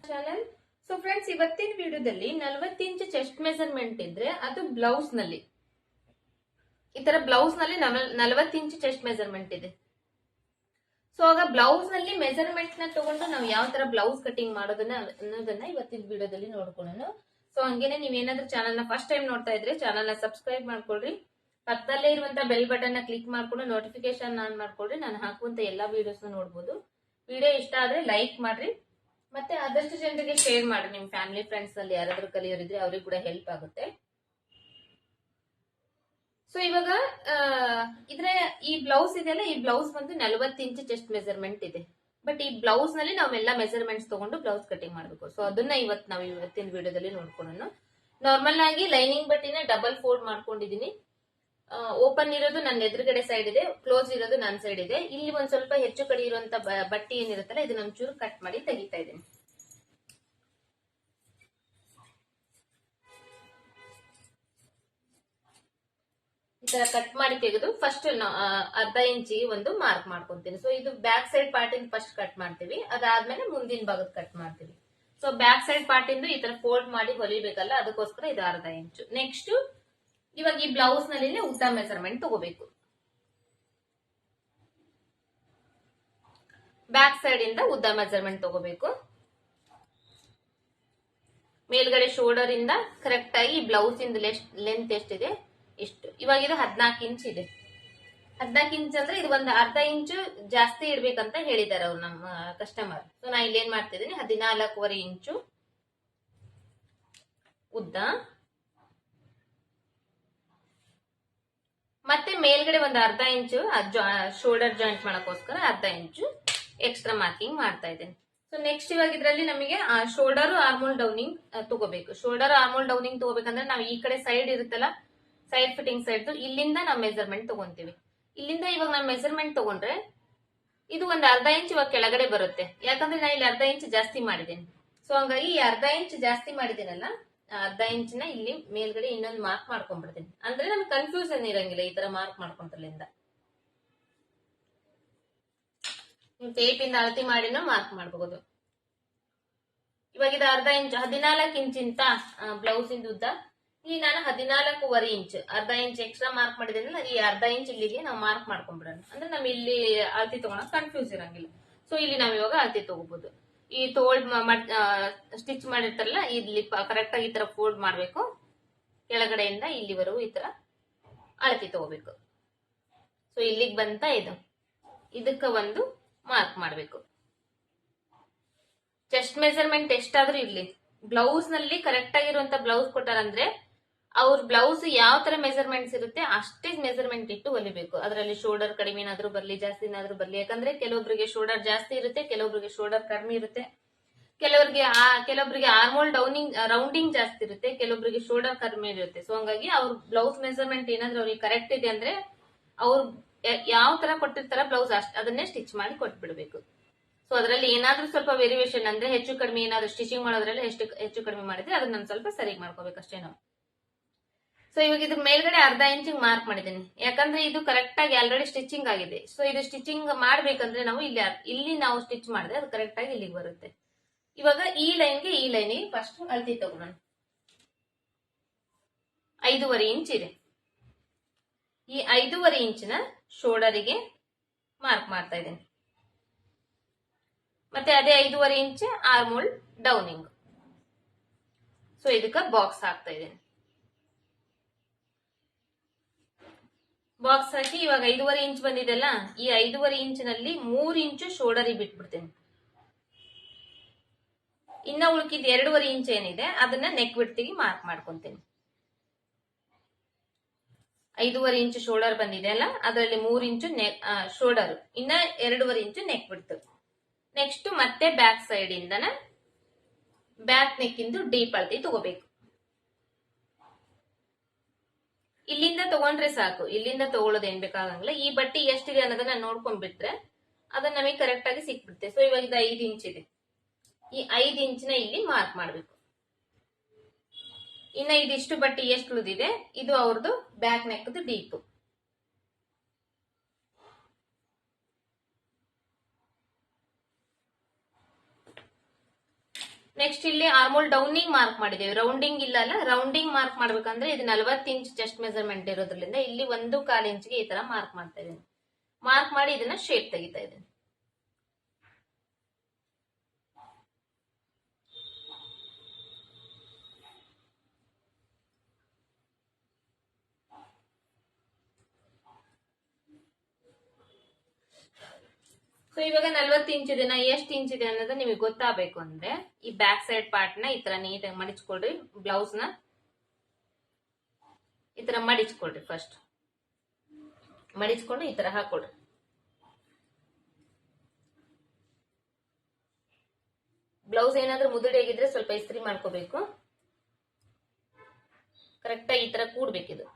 Channel. So friends, ಇವತ್ತಿನ ವಿಡಿಯೋದಲ್ಲಿ 40 inch chest measurement ಇದ್ರೆ ಅದು ಬ್ಲೌಸ್ ನಲ್ಲಿ, ಈ ತರ ಬ್ಲೌಸ್ ನಲ್ಲಿ 40 ಇಂಚ್ ಚೆಸ್ಟ್ ಮೆಜರ್ಮೆಂಟ್ ಇದೆ. ಸೊ ಆಗ ಬ್ಲೌಸ್ ನಲ್ಲಿ ಮೆಜರ್ಮೆಂಟ್ ನ ತಗೊಂಡು ನಾವು ಯಾವ ತರ ಬ್ಲೌಸ್ ಕಟಿಂಗ್ ಮಾಡೋದನ್ನ ಅನ್ನೋದನ್ನ ಇವತ್ತಿನ ವಿಡಿಯೋದಲ್ಲಿ ನೋಡ್ಕೊಳ್ಳೋಣ. ಸೊ ಹಂಗೇನೆ ನೀವೇನಾದ್ರೂ ಚಾನಲ್ ನ ಫಸ್ಟ್ ಟೈಮ್ ನೋಡ್ತಾ ಇದ್ರೆ ಚಾನಲ್ ನ ಸಬ್ಸ್ಕ್ರೈಬ್ ಮಾಡ್ಕೊಳ್ರಿ, ಪಕ್ಕದಲ್ಲೇ ಇರುವಂತ ಬೆಲ್ ಬಟನ್ ನ ಕ್ಲಿಕ್ ಮಾಡ್ಕೊಂಡು ನೋಟಿಫಿಕೇಶನ್ ಆನ್ ಮಾಡ್ಕೊಳ್ರಿ. ನಾನು ಹಾಕುವಂತ ಎಲ್ಲಾ ವಿಡಿಯೋಸ್ ನೋಡಬಹುದು. ವಿಡಿಯೋ ಇಷ್ಟ ಆದ್ರೆ ಲೈಕ್ ಮಾಡ್ರಿ, ಮತ್ತೆ ಆದಷ್ಟು ಜನರಿಗೆ ಶೇರ್ ಮಾಡಿ. ನಿಮ್ ಫ್ಯಾಮಿಲಿ ಫ್ರೆಂಡ್ಸ್ ಅಲ್ಲಿ ಯಾರಾದ್ರೂ ಕಲಿಯೋರಿದ್ರೆ ಅವ್ರಿಗೆ ಕೂಡ ಹೆಲ್ಪ್ ಆಗುತ್ತೆ. ಸೊ ಇವಾಗ ಈ ಬ್ಲೌಸ್ ಇದೆಯಲ್ಲ, ಈ ಬ್ಲೌಸ್ ಬಂದು 40 ಇಂಚ್ ಚೆಸ್ಟ್ ಮೆಜರ್ಮೆಂಟ್ ಇದೆ. ಬಟ್ ಈ ಬ್ಲೌಸ್ ನಲ್ಲಿ ನಾವೆಲ್ಲ ಮೆಜರ್ಮೆಂಟ್ಸ್ ತಗೊಂಡು ಬ್ಲೌಸ್ ಕಟಿಂಗ್ ಮಾಡಬೇಕು. ಸೊ ಅದನ್ನ ನಾವು ಇವತ್ತಿನ ವಿಡಿಯೋದಲ್ಲಿ ನೋಡ್ಕೊಳ್ಳೋಣ. ನಾರ್ಮಲ್ ಆಗಿ ಲೈನಿಂಗ್ ಬಟ್ಟಿನ ಡಬಲ್ ಫೋಲ್ಡ್ ಮಾಡ್ಕೊಂಡಿದೀನಿ. ಓಪನ್ ಇರೋದು ನನ್ನ ಎದುರುಗಡೆ ಸೈಡ್ ಇದೆ, ಕ್ಲೋಸ್ ಇರೋದು ನನ್ನ ಸೈಡ್ ಇದೆ. ಇಲ್ಲಿ ಒಂದ್ ಸ್ವಲ್ಪ ಹೆಚ್ಚು ಕಡೆ ಇರುವಂತ ಬಟ್ಟೆ ಏನಿರುತ್ತಲ್ಲ ಇದನ್ನ ಒಂಚೂರು ಕಟ್ ಮಾಡಿ ತೆಗಿತಾ ಇದ್ದೀನಿ. ಈ ತರ ಕಟ್ ಮಾಡಿ ತೆಗೆದು ಫಸ್ಟ್ ಅರ್ಧ ಇಂಚಿಗೆ ಒಂದು ಮಾರ್ಕ್ ಮಾಡ್ಕೊಂತೀನಿ. ಸೊ ಇದು ಬ್ಯಾಕ್ ಸೈಡ್ ಪಾರ್ಟ್ ಇಂದ ಫಸ್ಟ್ ಕಟ್ ಮಾಡ್ತೀವಿ, ಅದಾದ್ಮೇಲೆ ಮುಂದಿನ ಭಾಗದ ಕಟ್ ಮಾಡ್ತೀವಿ. ಸೊ ಬ್ಯಾಕ್ ಸೈಡ್ ಪಾರ್ಟ್ ಇಂದ ಈ ತರ ಫೋಲ್ಡ್ ಮಾಡಿ ಹೊಲಿಬೇಕಲ್ಲ, ಅದಕ್ಕೋಸ್ಕರ ಇದು ಅರ್ಧ ಇಂಚು. ನೆಕ್ಸ್ಟ್ ಇವಾಗ ಈ ಬ್ಲೌಸ್ ನಲ್ಲಿ ಉದ್ದ ಮೆಜರ್ಮೆಂಟ್ ತಗೋಬೇಕು. ಬ್ಯಾಕ್ ಸೈಡ್ ಇಂದ ಉದ್ದ ಮೆಜರ್ಮೆಂಟ್ ತಗೋಬೇಕು. ಮೇಲ್ಗಡೆ ಶೋಲ್ಡರ್ ಇಂದ ಕರೆಕ್ಟ್ ಆಗಿ ಬ್ಲೌಸ್ ಇಂದ ಲೆಂತ್ ಎಷ್ಟಿದೆ ಇಷ್ಟು. ಇವಾಗ ಇದು 14 ಇಂಚ್ ಇದೆ. 14 ಇಂಚ್ ಅಂದ್ರೆ ಇದು ಒಂದು ಅರ್ಧ ಇಂಚು ಜಾಸ್ತಿ ಇಡ್ಬೇಕಂತ ಹೇಳಿದಾರೆ ಅವ್ರು ನಮ್ಮ ಕಸ್ಟಮರ್. ಸೊ ನಾ ಇಲ್ಲಿ ಏನ್ ಮಾಡ್ತಿದ್ದೀನಿ, 14.25 ಇಂಚು ಉದ್ದ, ಮತ್ತೆ ಮೇಲ್ಗಡೆ ಒಂದು ಅರ್ಧ ಇಂಚು ಶೋಲ್ಡರ್ ಜಾಯಿಂಟ್ ಮಾಡಕ್ಕೋಸ್ಕರ ಅರ್ಧ ಇಂಚು ಎಕ್ಸ್ಟ್ರಾ ಮಾರ್ಕಿಂಗ್ ಮಾಡ್ತಾ ಇದ್ದೇನೆ. ಸೊ ನೆಕ್ಸ್ಟ್ ಇವಾಗ ಇದರಲ್ಲಿ ನಮಗೆ ಶೋಲ್ಡರ್ ಆರ್ಮೋಲ್ ಡೌನಿಂಗ್ ತಗೋಬೇಕು. ಶೋಲ್ಡರ್ ಆರ್ಮೋಲ್ ಡೌನಿಂಗ್ ತಗೋಬೇಕಂದ್ರೆ ನಾವು ಈ ಕಡೆ ಸೈಡ್ ಇರುತ್ತಲ್ಲ, ಸೈಡ್ ಫಿಟ್ಟಿಂಗ್ ಸೈಡ್, ಇಲ್ಲಿಂದ ನಾವು ಮೆಜರ್ಮೆಂಟ್ ತಗೊಂತೀವಿ. ಇಲ್ಲಿಂದ ಇವಾಗ ನಾವು ಮೆಜರ್ಮೆಂಟ್ ತಗೊಂಡ್ರೆ ಇದು ಒಂದು ಅರ್ಧ ಇಂಚ್ ಇವಾಗ ಕೆಳಗಡೆ ಬರುತ್ತೆ, ಯಾಕಂದ್ರೆ ನಾನು ಇಲ್ಲಿ ಅರ್ಧ ಇಂಚ್ ಜಾಸ್ತಿ ಮಾಡಿದ್ದೇನೆ. ಸೊ ಹಂಗಾಗಿ ಈ ಅರ್ಧ ಇಂಚ್ ಜಾಸ್ತಿ ಮಾಡಿದ್ದೇನಲ್ಲ, ಅರ್ಧ ಇಂಚಿನ ಇಲ್ಲಿ ಮೇಲ್ಗಡೆ ಇನ್ನೊಂದು ಮಾರ್ಕ್ ಮಾಡ್ಕೊಂಡ್ಬಿಡ್ತೀನಿ. ಅಂದ್ರೆ ನಮ್ಗೆ ಕನ್ಫ್ಯೂಷನ್ ಇರಂಗಿಲ್ಲ ಈ ತರ ಮಾರ್ಕ್ ಮಾಡ್ಕೊಂಡ್ರಲಿಂದ. ಟೇಪ್ ಇಂದ ಅಳತಿ ಮಾಡಿನೂ ಮಾರ್ಕ್ ಮಾಡಬಹುದು. ಇವಾಗ ಇದು ಅರ್ಧ ಇಂಚ್, 14 ಇಂಚ್ ಇಂತ ಬ್ಲೌಸ್ ಇಂದ ಉದ್ದ. ಇಲ್ಲಿ ನಾನು 14.25 ಇಂಚ್, ಅರ್ಧ ಇಂಚ್ ಎಕ್ಸ್ಟ್ರಾ ಮಾರ್ಕ್ ಮಾಡಿದ್ದೇನಲ್ಲ, ಈ ಅರ್ಧ ಇಂಚ್ ಇಲ್ಲಿಗೆ ನಾವು ಮಾರ್ಕ್ ಮಾಡ್ಕೊಂಡ್ಬಿಡೋಣ. ಅಂದ್ರೆ ನಮ್ ಇಲ್ಲಿ ಅಳತಿ ತಗೊಳಕ್ ಕನ್ಫ್ಯೂಸ್ ಇರಂಗಿಲ್ಲ. ಸೊ ಇಲ್ಲಿ ನಾವ್ ಇವಾಗ ಅಳತಿ ತಗೋಬಹುದು. ಈ ಫೋಲ್ಡ್ ಸ್ಟಿಚ್ ಮಾಡಿರ್ತಾರಲ್ಲ, ಇಲ್ಲಿ ಕರೆಕ್ಟ್ ಆಗಿ ಈ ತರ ಫೋಲ್ಡ್ ಮಾಡ್ಬೇಕು. ಕೆಳಗಡೆಯಿಂದ ಇಲ್ಲಿವರೆಗೂ ಈ ತರ ಅಳತಿ ತಗೋಬೇಕು. ಸೊ ಇಲ್ಲಿಗೆ ಬಂತ ಇದು, ಇದಕ್ಕ ಒಂದು ಮಾರ್ಕ್ ಮಾಡ್ಬೇಕು. ಚೆಸ್ಟ್ ಮೆಜರ್ಮೆಂಟ್ ಎಷ್ಟಾದ್ರೂ ಇರ್ಲಿ, ಬ್ಲೌಸ್ ನಲ್ಲಿ ಕರೆಕ್ಟ್ ಆಗಿರುವಂತ ಬ್ಲೌಸ್ ಕೊಟ್ಟಾರಂದ್ರೆ ಅವ್ರ ಬ್ಲೌಸ್ ಯಾವ ತರ ಮೆಜರ್ಮೆಂಟ್ಸ್ ಇರುತ್ತೆ ಅಷ್ಟೇ ಮೆಜರ್ಮೆಂಟ್ ಇಟ್ಟು ಹೊಲಿಬೇಕು. ಅದರಲ್ಲಿ ಶೋಲ್ಡರ್ ಕಡಿಮೆ ಏನಾದ್ರೂ ಬರ್ಲಿ, ಜಾಸ್ತಿ ಏನಾದ್ರೂ ಬರ್ಲಿ. ಯಾಕಂದ್ರೆ ಕೆಲವೊಬ್ಬರಿಗೆ ಶೋಲ್ಡರ್ ಜಾಸ್ತಿ ಇರುತ್ತೆ, ಕೆಲವೊಬ್ಬರಿಗೆ ಶೋಲ್ಡರ್ ಕಡಿಮೆ ಇರುತ್ತೆ, ಕೆಲವೊಬ್ಬರಿಗೆ ಆರ್ಮೋಲ್ ರೌಂಡಿಂಗ್ ಜಾಸ್ತಿ ಇರುತ್ತೆ, ಕೆಲವೊಬ್ಬರಿಗೆ ಶೋಲ್ಡರ್ ಕಡಿಮೆ ಇರುತ್ತೆ. ಸೊ ಹಂಗಾಗಿ ಅವ್ರ ಬ್ಲೌಸ್ ಮೆಜರ್ಮೆಂಟ್ ಏನಾದ್ರೂ ಅವ್ರಿಗೆ ಕರೆಕ್ಟ್ ಇದೆ ಅಂದ್ರೆ ಅವ್ರು ಯಾವ ತರ ಕೊಟ್ಟಿರ್ತಾರ ಬ್ಲೌಸ್ ಅದನ್ನೇ ಸ್ಟಿಚ್ ಮಾಡಿ ಕೊಟ್ಬಿಡ್ಬೇಕು. ಸೊ ಅದರಲ್ಲಿ ಏನಾದ್ರೂ ಸ್ವಲ್ಪ ವೇರಿಯೇಷನ್ ಅಂದ್ರೆ ಹೆಚ್ಚು ಕಡಿಮೆ ಏನಾದ್ರು ಸ್ಟಿಚಿಂಗ್ ಮಾಡೋದ್ರಲ್ಲಿ ಹೆಚ್ಚು ಕಡಿಮೆ ಮಾಡಿದ್ರೆ ಅದನ್ನ ನಾನು ಸ್ವಲ್ಪ ಸರಿ ಮಾಡ್ಕೋಬೇಕಷ್ಟೇ ನಾವು. ಸೊ ಇವಾಗ ಇದ್ರ ಮೇಲ್ಗಡೆ ಅರ್ಧ ಇಂಚಿಗೆ ಮಾರ್ಕ್ ಮಾಡಿದ್ದೀನಿ, ಯಾಕಂದ್ರೆ ಇದು ಕರೆಕ್ಟ್ ಆಗಿ ಆಲ್ರೆಡಿ ಸ್ಟಿಚಿಂಗ್ ಆಗಿದೆ. ಸೊ ಇದು ಸ್ಟಿಚಿಂಗ್ ಮಾಡ್ಬೇಕಂದ್ರೆ ನಾವು ಇಲ್ಲಿ ನಾವು ಸ್ಟಿಚ್ ಮಾಡಿದ್ರೆ ಅದು ಕರೆಕ್ಟ್ ಆಗಿ ಇಲ್ಲಿಗೆ ಬರುತ್ತೆ. ಇವಾಗ ಈ ಲೈನ್ಗೆ ಫಸ್ಟ್ ಅಳತಿ ತಗೋಣ. 5.25 ಇಂಚ್ ಇದೆ. ಈ 5.25 ಇಂಚಿನ ಶೋಲ್ಡರಿಗೆ ಮಾರ್ಕ್ ಮಾಡ್ತಾ ಇದ್ದೇನೆ. ಮತ್ತೆ ಅದೇ 5.25 ಇಂಚ್ ಆರ್ಮೋಲ್ ಡೌನಿಂಗ್. ಸೊ ಇದಕ್ಕ ಬಾಕ್ಸ್ ಹಾಕ್ತಾ ಇದ್ದೇನೆ. ಬಾಕ್ಸ್ ಹಾಕಿ ಇವಾಗ 5.25 ಇಂಚ್ ಬಂದಿದೆಲ್ಲ, ಈ 5.25 ಇಂಚಿನಲ್ಲಿ 3 ಇಂಚು ಶೋಲ್ಡರಿಗೆ ಬಿಟ್ಬಿಡ್ತೇನೆ. ಇನ್ನ ಉಳ್ಕಿದ್ 2.25 ಇಂಚ್ ಏನಿದೆ ಅದನ್ನ ನೆಕ್ ವಿಡ್ತಿಗೆ ಮಾರ್ಕ್ ಮಾಡ್ಕೊಂತೇನೆ. 5.25 ಇಂಚ್ ಶೋಲ್ಡರ್ ಬಂದಿದೆ ಅಲ್ಲ, ಅದರಲ್ಲಿ 3 ಇಂಚು ಶೋಲ್ಡರ್, ಇನ್ನ 2.25 ಇಂಚು ನೆಕ್ ಬಿಡ್ತು. ನೆಕ್ಸ್ಟ್ ಮತ್ತೆ ಬ್ಯಾಕ್ ಸೈಡ್ ಇಂದನ ಬ್ಯಾಕ್ ನೆಕ್ ಇಂದು ಡೀಪ್ ಅಳತಿ ತಗೋಬೇಕು. ಇಲ್ಲಿಂದ ತಗೊಂಡ್ರೆ ಸಾಕು, ಇಲ್ಲಿಂದ ತಗೊಳ್ಳೋದು ಏನ್ ಬೇಕಾಗಂಗಿಲ್ಲ. ಈ ಬಟ್ಟೆ ಎಷ್ಟಿದೆ ಅನ್ನೋದನ್ನ ನೋಡ್ಕೊಂಡ್ಬಿಟ್ರೆ ಅದನ್ನ ನಮಗೆ ಕರೆಕ್ಟ್ ಆಗಿ ಸಿಕ್ಬಿಡುತ್ತೆ. ಸೊ ಇವಾಗ ಇದು 5 ಇಂಚ್ ಇದೆ, ಈ 5 ಇಂಚಿನ ಇಲ್ಲಿ ಮಾರ್ಕ್ ಮಾಡ್ಬೇಕು. ಇನ್ನ ಇದಿಷ್ಟು ಬಟ್ಟೆ ಎಷ್ಟು ಉಳಿದಿದೆ, ಇದು ಅವ್ರದ್ದು ಬ್ಯಾಕ್ ನೆಕ್ ಡೀಪ್. ನೆಕ್ಸ್ಟ್ ಇಲ್ಲಿ ಆರ್ಮೋಲ್ ಡೌನಿಂಗ್ ಮಾರ್ಕ್ ಮಾಡಿದ್ದೇವೆ, ರೌಂಡಿಂಗ್ ಇಲ್ಲ ಅಲ್ಲ. ರೌಂಡಿಂಗ್ ಮಾರ್ಕ್ ಮಾಡ್ಬೇಕಂದ್ರೆ ಇದು 40 ಇಂಚ್ ಚೆಸ್ಟ್ ಮೆಜರ್ಮೆಂಟ್ ಇರೋದ್ರಿಂದ ಇಲ್ಲಿ 1.25 ಇಂಚ್ಗೆ ಈ ತರ ಮಾರ್ಕ್ ಮಾಡ್ತಾ ಇದ್ದೀನಿ. ಮಾರ್ಕ್ ಮಾಡಿ ಇದನ್ನ ಶೇಪ್ ತೆಗಿತಾ ಇದ್ದೀನಿ. ಸೊ ಇವಾಗ 40 ಇಂಚ್ ಇದೆ, ಎಷ್ಟು ಇಂಚ್ ಇದೆ ಅನ್ನೋದು ನಿಮಗೆ ಗೊತ್ತಾಗಬೇಕು ಅಂದ್ರೆ ಈ ಬ್ಯಾಕ್ ಸೈಡ್ ಪಾರ್ಟ್ ನ ಈ ತರ ನೀಟಾಗಿ ಮಡಿಚ್ಕೊಳ್ರಿ. ಬ್ಲೌಸ್ ನ ಈ ತರ ಮಡಿಚ್ಕೊಳ್ರಿ. ಫಸ್ಟ್ ಮಡಿಚ್ಕೊಂಡು ಈ ತರ ಹಾಕೊಳ್ರಿ. ಬ್ಲೌಸ್ ಏನಾದ್ರೂ ಮುದುಡಿ ಆಗಿದ್ರೆ ಸ್ವಲ್ಪ ಇಸ್ತ್ರಿ ಮಾಡ್ಕೋಬೇಕು. ಕರೆಕ್ಟ್ ಆಗಿ ಈ ತರ ಕೂಡ್ಬೇಕಿದು.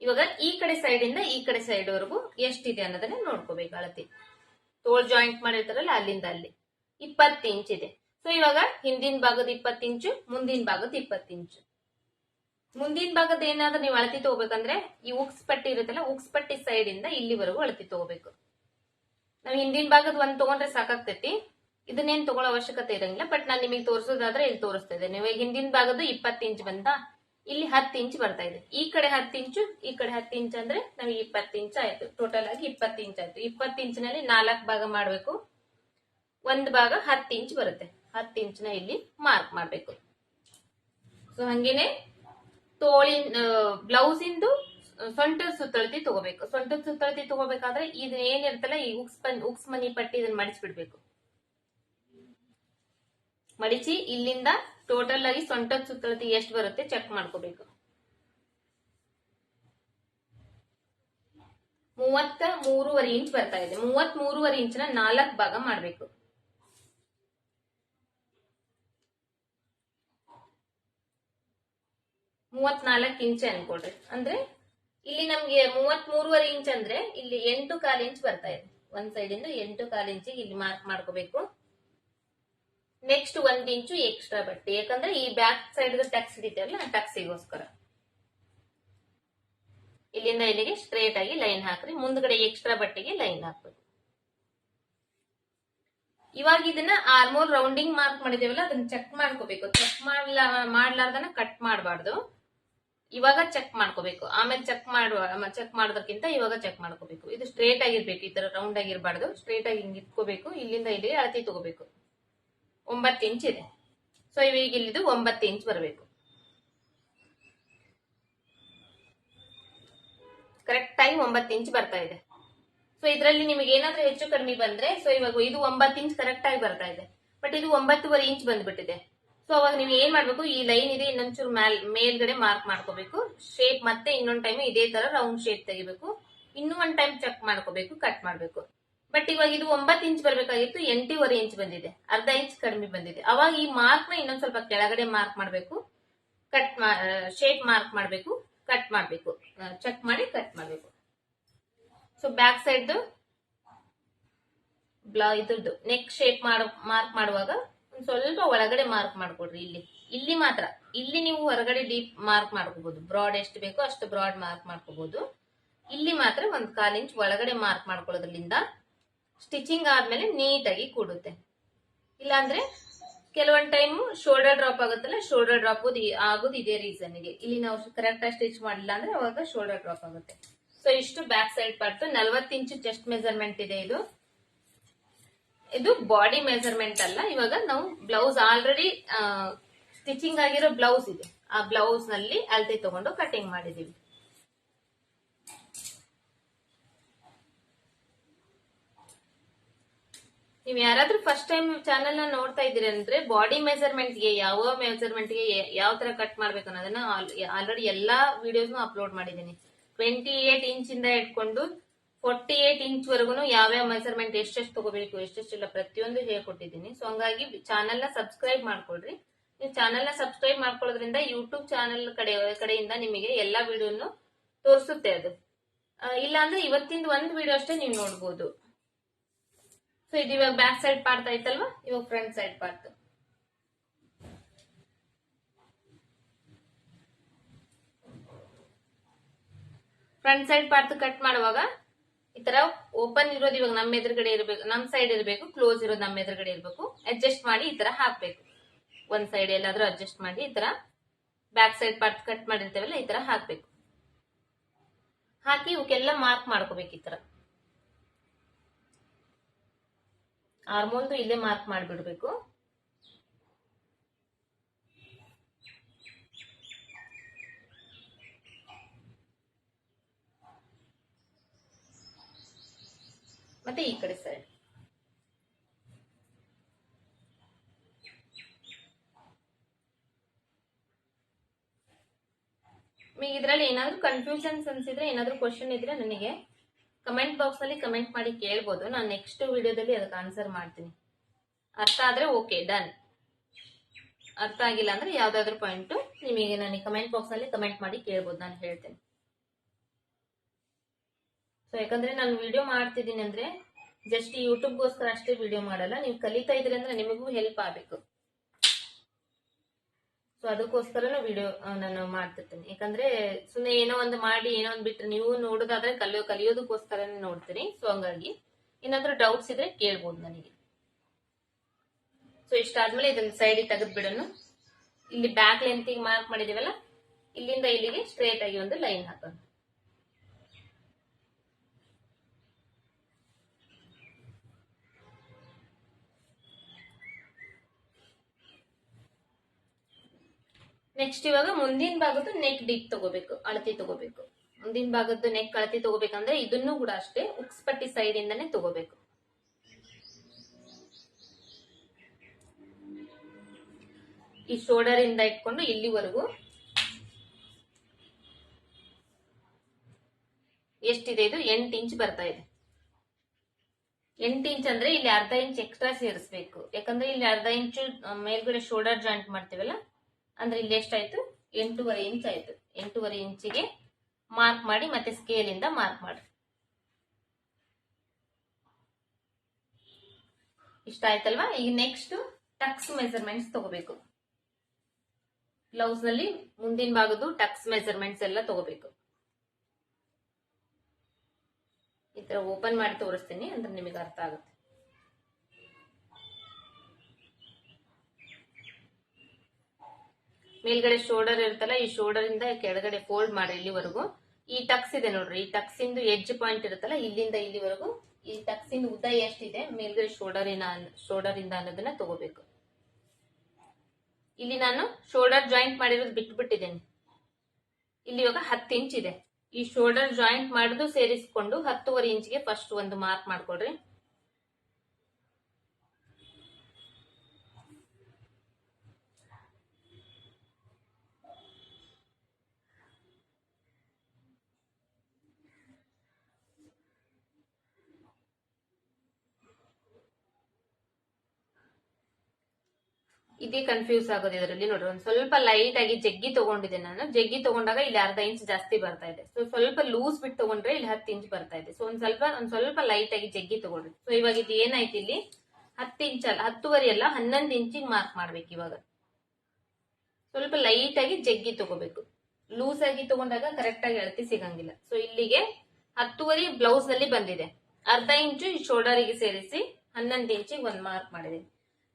ಇವಾಗ ಈ ಕಡೆ ಸೈಡ್ ಇಂದ ಈ ಕಡೆ ಸೈಡ್ ವರೆಗೂ ಎಷ್ಟಿದೆ ಅನ್ನೋದನ್ನ ನೋಡ್ಕೋಬೇಕು. ಅಳತಿ ತೋಳ್ ಜಾಯಿಂಟ್ ಮಾಡಿರ್ತಾರಲ್ಲ ಅಲ್ಲಿಂದ ಅಲ್ಲಿ 20 ಇಂಚ್ ಇದೆ. ಸೊ ಇವಾಗ ಹಿಂದಿನ ಭಾಗದ 20 ಇಂಚು, ಮುಂದಿನ ಭಾಗದ 20 ಇಂಚು. ಮುಂದಿನ ಭಾಗದ ಏನಾದ್ರೂ ನೀವು ಅಳತಿ ತಗೋಬೇಕಂದ್ರೆ ಈ ಉಕ್ಸ್ ಪಟ್ಟಿ ಇರುತ್ತಲ್ಲ, ಉಕ್ಸ್ ಪಟ್ಟಿ ಸೈಡ್ ಇಂದ ಇಲ್ಲಿವರೆಗೂ ಅಳತಿ ತಗೋಬೇಕು. ನಾವ್ ಹಿಂದಿನ ಭಾಗದ ಒಂದ್ ತಗೊಂಡ್ರೆ ಸಾಕಾಗ್ತೈತಿ, ಇದನ್ನೇನ್ ತಗೊಳ್ಳೋ ಅವಶ್ಯಕತೆ ಇರಂಗಿಲ್ಲ. ಬಟ್ ನಾನ್ ನಿಮಗೆ ತೋರಿಸೋದಾದ್ರೆ ಇಲ್ಲಿ ತೋರಿಸ್ತಾ ಇದ್ದೇನೆ. ನೀವು ಹಿಂದಿನ ಭಾಗದ 20 ಇಂಚ್ ಬಂತ, ಇಲ್ಲಿ 10 ಇಂಚ್ ಬರ್ತಾ ಇದೆ. ಈ ಕಡೆ 10 ಇಂಚು, ಈ ಕಡೆ 10 ಇಂಚ್ ಅಂದ್ರೆ ನಮಗೆ 20 ಇಂಚ್ ಆಯ್ತು. ಟೋಟಲ್ ಆಗಿ 20 ಇಂಚ್ ಆಯ್ತು. 20 ಇಂಚಿನಲ್ಲಿ 4 ಭಾಗ ಮಾಡ್ಬೇಕು. ಒಂದ್ ಭಾಗ 10 ಇಂಚ್ ಬರುತ್ತೆ. 10 ಇಂಚ್ನ ಇಲ್ಲಿ ಮಾರ್ಕ್ ಮಾಡ್ಬೇಕು. ಸೊ ಹಂಗೇನೆ ತೋಳಿನ ಬ್ಲೌಸ್ ಇಂದು ಸೊಂಟದ ಸುತ್ತಳತಿ ತಗೋಬೇಕು. ಸೊಂಟದ ಸುತ್ತಳತಿ ತಗೋಬೇಕಾದ್ರೆ ಇದು ಏನಿರ್ತಲ್ಲ ಈ ಉಕ್ಸ್ ಮನಿ ಪಟ್ಟಿ ಇದನ್ನ ಮಡಿಸ್ಬಿಡ್ಬೇಕು. ಮಡಿಚಿ ಇಲ್ಲಿಂದ ಟೋಟಲ್ ಆಗಿ ಸೊಂಟದ ಸುತ್ತಳತಿ ಎಷ್ಟು ಬರುತ್ತೆ ಚೆಕ್ ಮಾಡ್ಕೋಬೇಕು. 33.5 ಇಂಚ್ ಬರ್ತಾ ಇದೆ. 33.5 ಇಂಚ್ನ 4 ಭಾಗ ಮಾಡ್ಬೇಕು. 34 ಇಂಚ್ ಅನ್ಕೊಳ್ರಿ. ಅಂದ್ರೆ ಇಲ್ಲಿ ನಮ್ಗೆ 33.5 ಇಂಚ್ ಅಂದ್ರೆ ಇಲ್ಲಿ 8.25 ಇಂಚ್ ಬರ್ತಾ ಇದೆ. ಒಂದ್ ಸೈಡ್ ಇಂದ 8.25 ಇಂಚಿಗೆ ಇಲ್ಲಿ ಮಾರ್ಕ್ ಮಾಡ್ಕೋಬೇಕು. ನೆಕ್ಸ್ಟ್ 1 ಇಂಚು ಎಕ್ಸ್ಟ್ರಾ ಬಟ್ಟೆ, ಯಾಕಂದ್ರೆ ಈ ಬ್ಯಾಕ್ ಸೈಡ್ ಟಕ್ಸ್ ಹಿಡಿತೇವಲ್ಲ, ಟಕ್ಸಿಗೋಸ್ಕರ ಇಲ್ಲಿಂದ ಇಲ್ಲಿಗೆ ಸ್ಟ್ರೇಟ್ ಆಗಿ ಲೈನ್ ಹಾಕ್ರಿ. ಮುಂದ್ಗಡೆ ಎಕ್ಸ್ಟ್ರಾ ಬಟ್ಟೆಗೆ ಲೈನ್ ಹಾಕ್ಬೇಕು. ಇವಾಗ ಇದನ್ನ ಆರ್ಮೋಲ್ ರೌಂಡಿಂಗ್ ಮಾರ್ಕ್ ಮಾಡಿದೇವಲ್ಲ, ಅದನ್ನ ಚೆಕ್ ಮಾಡ್ಕೋಬೇಕು. ಚೆಕ್ ಮಾಡ್ಲಾರ್ದನ ಕಟ್ ಮಾಡಬಾರ್ದು. ಇವಾಗ ಚೆಕ್ ಮಾಡ್ಕೋಬೇಕು, ಆಮೇಲೆ ಚೆಕ್ ಮಾಡೋದಕ್ಕಿಂತ ಇವಾಗ ಚೆಕ್ ಮಾಡ್ಕೋಬೇಕು. ಇದು ಸ್ಟ್ರೇಟ್ ಆಗಿರ್ಬೇಕು, ಈ ತರ ರೌಂಡ್ ಆಗಿರ್ಬಾರ್ದು. ಸ್ಟ್ರೇಟ್ ಆಗಿ ಹಿಂಗ್ ಇಟ್ಕೋಬೇಕು. ಇಲ್ಲಿಂದ ಇಲ್ಲಿಗೆ ಅಳತಿ ತಗೋಬೇಕು. 9 ಇಂಚ್ ಇದೆ. ಸೊ ಈಗ ಇಲ್ಲಿದು 9 ಇಂಚ್ ಬರಬೇಕು. ಕರೆಕ್ಟ್ ಆಗಿ 9 ಇಂಚ್ ಬರ್ತಾ ಇದೆ. ಸೊ ಇದರಲ್ಲಿ ನಿಮಗೆ ಏನಾದ್ರೂ ಹೆಚ್ಚು ಕಡಿಮೆ ಬಂದ್ರೆ, ಸೊ ಇವಾಗ ಇದು 9 ಇಂಚ್ ಕರೆಕ್ಟ್ ಆಗಿ ಬರ್ತಾ ಇದೆ, ಬಟ್ ಇದು 9.25 ಇಂಚ್ ಬಂದ್ಬಿಟ್ಟಿದೆ. ಸೊ ಅವಾಗ ನೀವು ಏನ್ ಮಾಡ್ಬೇಕು, ಈ ಲೈನ್ ಇದೆ ಇನ್ನೊಂಚೂರು ಮೇಲ್ಗಡೆ ಮಾರ್ಕ್ ಮಾಡ್ಕೋಬೇಕು. ಶೇಪ್ ಮತ್ತೆ ಇನ್ನೊಂದ್ ಟೈಮ್ ಇದೇ ತರ ರೌಂಡ್ ಶೇಪ್ ತೆಗಿಬೇಕು. ಇನ್ನೂ ಒಂದ್ ಟೈಮ್ ಚೆಕ್ ಮಾಡ್ಕೋಬೇಕು, ಕಟ್ ಮಾಡ್ಬೇಕು. ಬಟ್ ಇವಾಗ ಇದು 9 ಇಂಚ್ ಬರ್ಬೇಕಾಗಿತ್ತು, 8.25 ಇಂಚ್ ಬಂದಿದೆ. ಅರ್ಧ ಇಂಚ್ ಕಡಿಮೆ ಬಂದಿದೆ. ಅವಾಗ ಈ ಮಾರ್ಕ್ ನ ಇನ್ನೊಂದ್ ಸ್ವಲ್ಪ ಕೆಳಗಡೆ ಮಾರ್ಕ್ ಮಾಡ್ಬೇಕು, ಶೇಪ್ ಮಾರ್ಕ್ ಮಾಡ್ಬೇಕು, ಕಟ್ ಮಾಡ್ಬೇಕು. ಚೆಕ್ ಮಾಡಿ ಕಟ್ ಮಾಡ್ಬೇಕು. ಸೊ ಬ್ಯಾಕ್ ಸೈಡ್ ಇದ್ರದ್ದು ನೆಕ್ ಶೇಪ್ ಮಾರ್ಕ್ ಮಾಡುವಾಗ ಒಂದ್ ಸ್ವಲ್ಪ ಒಳಗಡೆ ಮಾರ್ಕ್ ಮಾಡ್ಕೊಡ್ರಿ. ಇಲ್ಲಿ ಮಾತ್ರ, ಇಲ್ಲಿ ನೀವು ಹೊರಗಡೆ ಡೀಪ್ ಮಾರ್ಕ್ ಮಾಡ್ಕೋಬಹುದು. ಬ್ರಾಡ್ ಎಷ್ಟು ಬೇಕೋ ಅಷ್ಟು ಬ್ರಾಡ್ ಮಾರ್ಕ್ ಮಾಡ್ಕೋಬಹುದು. ಇಲ್ಲಿ ಮಾತ್ರ 1/4 ಇಂಚ್ ಒಳಗಡೆ ಮಾರ್ಕ್ ಮಾಡ್ಕೊಳ್ಳೋದ್ರಿಂದ ಸ್ಟಿಚಿಂಗ್ ಆದ್ಮೇಲೆ ನೀಟಾಗಿ ಕೂಡುತ್ತೆ. ಇಲ್ಲಾಂದ್ರೆ ಕೆಲವೊಂದ್ ಟೈಮ್ ಶೋಲ್ಡರ್ ಡ್ರಾಪ್ ಆಗುತ್ತಲ್ಲ, ಶೋಲ್ಡರ್ ಡ್ರಾಪ್ ಆಗೋದು ಇದೇ ರೀಸನ್ಗೆ. ಇಲ್ಲಿ ನಾವು ಕರೆಕ್ಟ್ ಆಗಿ ಸ್ಟಿಚ್ ಮಾಡಿಲ್ಲ ಅಂದ್ರೆ ಅವಾಗ ಶೋಲ್ಡರ್ ಡ್ರಾಪ್ ಆಗುತ್ತೆ. ಸೊ ಇಷ್ಟು back side part. 40 inch chest measurement ಇದೆ. ಇದು ಬಾಡಿ ಮೆಜರ್ಮೆಂಟ್ ಅಲ್ಲ. ಇವಾಗ ನಾವು ಬ್ಲೌಸ್ ಆಲ್ರೆಡಿ ಸ್ಟಿಚಿಂಗ್ ಆಗಿರೋ ಬ್ಲೌಸ್ ಇದೆ, ಆ ಬ್ಲೌಸ್ ನಲ್ಲಿ ಅಳತೆ ತಗೊಂಡು ಕಟಿಂಗ್ ಮಾಡಿದೀವಿ. ನೀವು ಯಾರಾದ್ರೂ ಫಸ್ಟ್ ಟೈಮ್ ಚಾನೆಲ್ ನ ನೋಡ್ತಾ ಇದ್ದೀರಿ ಅಂದ್ರೆ ಬಾಡಿ ಮೆಜರ್ಮೆಂಟ್ ಗೆ ಯಾವ ತರ ಕಟ್ ಮಾಡ್ಬೇಕು ಅನ್ನೋದನ್ನ ಆಲ್ರೆಡಿ ಎಲ್ಲಾ ವಿಡಿಯೋಸ್ ಅಪ್ಲೋಡ್ ಮಾಡಿದ್ದೀನಿ. 28 ಇಂಚ್ ಇಂದ ಇಟ್ಕೊಂಡು 48 ಇಂಚ್ ವರೆಗೂ ಯಾವ್ಯಾವ ಮೆಜರ್ಮೆಂಟ್ ಎಷ್ಟೆಷ್ಟು ತಗೋಬೇಕು, ಎಷ್ಟೆಷ್ಟಿಲ್ಲ ಪ್ರತಿಯೊಂದು ಹೇಳ್ಕೊಟ್ಟಿದ್ದೀನಿ. ಸೊ ಹಂಗಾಗಿ ಚಾನೆಲ್ ನ ಸಬ್ಸ್ಕ್ರೈಬ್ ಮಾಡ್ಕೊಳ್ರಿ. ನೀವು ಚಾನೆಲ್ ನ ಸಬ್ಸ್ಕ್ರೈಬ್ ಮಾಡ್ಕೊಳ್ಳೋದ್ರಿಂದ ಯೂಟ್ಯೂಬ್ ಚಾನೆಲ್ ಕಡೆಯಿಂದ ನಿಮಗೆ ಎಲ್ಲಾ ವಿಡಿಯೋನು ತೋರಿಸುತ್ತೆ ಅದು. ಇಲ್ಲ ಅಂದ್ರೆ ಇವತ್ತಿಂದ ಒಂದು ವಿಡಿಯೋ ಅಷ್ಟೇ ನೀವು ನೋಡ್ಬೋದು. ಸೊ ಇದು ಇವಾಗ ಬ್ಯಾಕ್ ಸೈಡ್ ಪಾರ್ಟ್ ಆಯ್ತಲ್ವಾ, ಇವಾಗ front side part. Front side part cut ಮಾಡುವಾಗ ಈ ತರ ಓಪನ್ ಇರೋದು ಇವಾಗ ನಮ್ಮ ಎದುರುಗಡೆ ಇರಬೇಕು, ನಮ್ ಸೈಡ್ ಇರಬೇಕು. ಕ್ಲೋಸ್ ಇರೋದು ನಮ್ಮ ಎದುರುಗಡೆ ಇರಬೇಕು. ಅಡ್ಜಸ್ಟ್ ಮಾಡಿ ಈ ತರ ಹಾಕ್ಬೇಕು. ಒಂದ್ ಸೈಡ್ ಎಲ್ಲಾದ್ರೂ ಅಡ್ಜಸ್ಟ್ ಮಾಡಿ ಈ ತರ ಬ್ಯಾಕ್ ಸೈಡ್ ಪಾರ್ಟ್ ಕಟ್ ಮಾಡಿರ್ತೇವಲ್ಲ ಈ ತರ ಹಾಕ್ಬೇಕು. ಹಾಕಿ ಇವಕ್ಕೆಲ್ಲ ಮಾರ್ಕ್ ಮಾಡ್ಕೋಬೇಕು. ಈ ತರ ಆರ್ಮೋಲ್ದು ಇಲ್ಲೇ ಮಾರ್ಕ್ ಮಾಡಿಬಿಡ್ಬೇಕು. ಮತ್ತೆ ಈ ಕಡೆ ಸೈಡ್ ಇದ್ರಲ್ಲಿ ಏನಾದ್ರು ಕನ್ಫ್ಯೂಷನ್ಸ್ ಅನ್ಸಿದ್ರೆ, ಏನಾದ್ರು ಕ್ವಶನ್ ಇದ್ರೆ ನನಗೆ ಕಮೆಂಟ್ ಬಾಕ್ಸ್ ನಲ್ಲಿ ಕಮೆಂಟ್ ಮಾಡಿ ಕೇಳ್ಬೋದು. ನಾನು ನೆಕ್ಸ್ಟ್ ವಿಡಿಯೋದಲ್ಲಿ ಅದಕ್ಕೆ ಆನ್ಸರ್ ಮಾಡ್ತೀನಿ. ಅರ್ಥ ಆದ್ರೆ ಓಕೆ, ಡನ್. ಅರ್ಥ ಆಗಿಲ್ಲ ಅಂದ್ರೆ ಯಾವ್ದಾದ್ರು ಪಾಯಿಂಟ್ ನಿಮಗೆ ನನಗೆ ಕಮೆಂಟ್ ಬಾಕ್ಸ್ ನಲ್ಲಿ ಕಮೆಂಟ್ ಮಾಡಿ ಕೇಳ್ಬೋದು, ನಾನು ಹೇಳ್ತೇನೆ. ಸೊ ಯಾಕಂದ್ರೆ ನಾನು ವಿಡಿಯೋ ಮಾಡ್ತಿದ್ದೀನಿ ಅಂದ್ರೆ ಜಸ್ಟ್ ಯೂಟ್ಯೂಬ್ಗೋಸ್ಕರ ಅಷ್ಟೇ ವಿಡಿಯೋ ಮಾಡಲ್ಲ. ನೀವು ಕಲಿತಾ ಇದ್ರಿ ಅಂದ್ರೆ ನಿಮಗೂ ಹೆಲ್ಪ್ ಆಗ್ಬೇಕು. ಸೊ ಅದಕ್ಕೋಸ್ಕರನೂ ವಿಡಿಯೋ ನಾನು ಮಾಡ್ತಿರ್ತೀನಿ. ಯಾಕಂದ್ರೆ ಸುಮ್ಮನೆ ಏನೋ ಒಂದು ಮಾಡಿ ಏನೋ ಒಂದು ಬಿಟ್ರೆ ನೀವು ನೋಡೋದಾದ್ರೆ ಕಲಿಯೋದಕ್ಕೋಸ್ಕರನೇ ನೋಡ್ತೀನಿ. ಸೊ ಹಂಗಾಗಿ ಏನಾದ್ರೂ ಡೌಟ್ಸ್ ಇದ್ರೆ ಕೇಳ್ಬೋದು ನನಗೆ. ಸೊ ಇಷ್ಟಾದ್ಮೇಲೆ ಇದನ್ನ ಸೈಡಿಗೆ ತೆಗೆದು ಬಿಡೋಣ. ಇಲ್ಲಿ ಬ್ಯಾಕ್ ಲೆಂತಿಗೆ ಮಾರ್ಕ್ ಮಾಡಿದೀವಲ್ಲ, ಇಲ್ಲಿಂದ ಇಲ್ಲಿಗೆ ಸ್ಟ್ರೇಟ್ ಆಗಿ ಒಂದು ಲೈನ್ ಹಾಕೋಣ. ನೆಕ್ಸ್ಟ್ ಇವಾಗ ಮುಂದಿನ ಭಾಗದ್ದು ನೆಕ್ ಡೀಪ್ ತಗೋಬೇಕು, ಅಳತಿ ತಗೋಬೇಕು. ಮುಂದಿನ ಭಾಗದ್ದು ನೆಕ್ ಅಳತಿ ತಗೋಬೇಕಂದ್ರೆ ಇದನ್ನು ಕೂಡ ಅಷ್ಟೇ ಉಕ್ಸ್ಪಟ್ಟಿ ಸೈಡ್ ಇಂದಾನೆ ತಗೋಬೇಕು. ಈ ಶೋಲ್ಡರ್ ಇಂದ ಇಟ್ಕೊಂಡು ಇಲ್ಲಿವರೆಗೂ ಎಷ್ಟಿದೆ, ಇದು 8 ಇಂಚ್ ಬರ್ತಾ ಇದೆ. 8 ಇಂಚ್ ಅಂದ್ರೆ ಇಲ್ಲಿ ಅರ್ಧ ಇಂಚ್ ಎಕ್ಸ್ಟ್ರಾ ಸೇರಿಸಬೇಕು. ಯಾಕಂದ್ರೆ ಇಲ್ಲಿ ಅರ್ಧ ಇಂಚು ಮೇಲ್ಗಡೆ ಶೋಲ್ಡರ್ ಜಾಯಿಂಟ್ ಮಾಡ್ತೀವಲ್ಲ, ಅಂದ್ರೆ ಇಲ್ಲಿ ಎಷ್ಟಾಯ್ತು, 8.5 ಇಂಚ್ ಆಯ್ತು. 8.5 ಇಂಚಿಗೆ ಮಾರ್ಕ್ ಮಾಡಿ ಮತ್ತೆ ಸ್ಕೇಲ್ ಇಂದ ಮಾರ್ಕ್ ಮಾಡಿ. ಇಷ್ಟ ಆಯ್ತಲ್ವಾ? ಈಗ ನೆಕ್ಸ್ಟ್ ಟಕ್ಸ್ ಮೆಜರ್ಮೆಂಟ್ಸ್ ತಗೋಬೇಕು. ಬ್ಲೌಸ್ ನಲ್ಲಿ ಮುಂದಿನ ಭಾಗದ್ದು ಟಕ್ಸ್ ಮೆಜರ್ಮೆಂಟ್ಸ್ ಎಲ್ಲ ತಗೋಬೇಕು. ಈ ತರ ಓಪನ್ ಮಾಡಿ ತೋರಿಸ್ತೀನಿ ಅಂದ್ರೆ ನಿಮಗೆ ಅರ್ಥ ಆಗುತ್ತೆ. ಮೇಲ್ಗಡೆ ಶೋಲ್ಡರ್ ಇರುತ್ತಲ್ಲ, ಈ ಶೋಲ್ಡರ್ ಇಂದ ಕೆಳಗಡೆ ಫೋಲ್ಡ್ ಮಾಡಿ ಇಲ್ಲಿವರೆಗೂ. ಈ ಟಕ್ಸ್ ಇದೆ ನೋಡ್ರಿ, ಈ ಟಕ್ಸ್ ಇಂದು ಎಡ್ಜ್ ಪಾಯಿಂಟ್ ಇರುತ್ತಲ್ಲ, ಇಲ್ಲಿಂದ ಇಲ್ಲಿವರೆಗೂ ಈ ಟಕ್ಸ್ ಇಂದ ಉದ್ದ ಎಷ್ಟಿದೆ ಮೇಲ್ಗಡೆ ಶೋಲ್ಡರ್ ಇಂದ ಅನ್ನೋದನ್ನ ತಗೋಬೇಕು. ಇಲ್ಲಿ ನಾನು ಶೋಲ್ಡರ್ ಜಾಯಿಂಟ್ ಮಾಡಿರೋದು ಬಿಟ್ಬಿಟ್ಟಿದ್ದೇನೆ. ಇಲ್ಲಿ ಇವಾಗ 10 ಇಂಚ್ ಇದೆ. ಈ ಶೋಲ್ಡರ್ ಜಾಯಿಂಟ್ ಮಾಡೋದು ಸೇರಿಸ್ಕೊಂಡು 10.5 ಇಂಚ್ಗೆ ಫಸ್ಟ್ ಒಂದು ಮಾರ್ಕ್ ಮಾಡ್ಕೊಡ್ರಿ. ಇದೇ ಕನ್ಫ್ಯೂಸ್ ಆಗೋದು ಇದರಲ್ಲಿ. ನೋಡ್ರಿ, ಒಂದ್ ಸ್ವಲ್ಪ ಲೈಟ್ ಆಗಿ ಜಗ್ಗಿ ತಗೊಂಡಿದೆ ನಾನು. ಜಗ್ಗಿ ತಗೊಂಡಾಗ ಇಲ್ಲಿ ಅರ್ಧ ಇಂಚ್ ಜಾಸ್ತಿ ಬರ್ತಾ ಇದೆ. ಸೊ ಸ್ವಲ್ಪ ಲೂಸ್ ಬಿಟ್ಟು ತಗೊಂಡ್ರೆ ಇಲ್ಲಿ 10 ಇಂಚ್ ಬರ್ತಾ ಇದೆ. ಸೊ ಒಂದ್ ಸ್ವಲ್ಪ ಲೈಟ್ ಆಗಿ ಜಗ್ಗಿ ತಗೊಂಡ್ರಿ. ಸೊ ಇವಾಗ ಇದು ಏನಾಯ್ತು, ಇಲ್ಲಿ 10 ಇಂಚ್ ಅಲ್ಲ, 10.5 ಅಲ್ಲ, 11 ಇಂಚಿಗೆ ಮಾರ್ಕ್ ಮಾಡ್ಬೇಕು. ಇವಾಗ ಸ್ವಲ್ಪ ಲೈಟ್ ಆಗಿ ಜಗ್ಗಿ ತಗೋಬೇಕು. ಲೂಸ್ ಆಗಿ ತಗೊಂಡಾಗ ಕರೆಕ್ಟ್ ಆಗಿ ಅಳತೆ ಸಿಗಂಗಿಲ್ಲ. ಸೊ ಇಲ್ಲಿಗೆ 10.5 ಬ್ಲೌಸ್ ನಲ್ಲಿ ಬಂದಿದೆ. ಅರ್ಧ ಇಂಚು ಈ ಶೋಲ್ಡರಿಗೆ ಸೇರಿಸಿ 11 ಇಂಚಿಗೆ ಒಂದ್ ಮಾರ್ಕ್ ಮಾಡಿದೆ.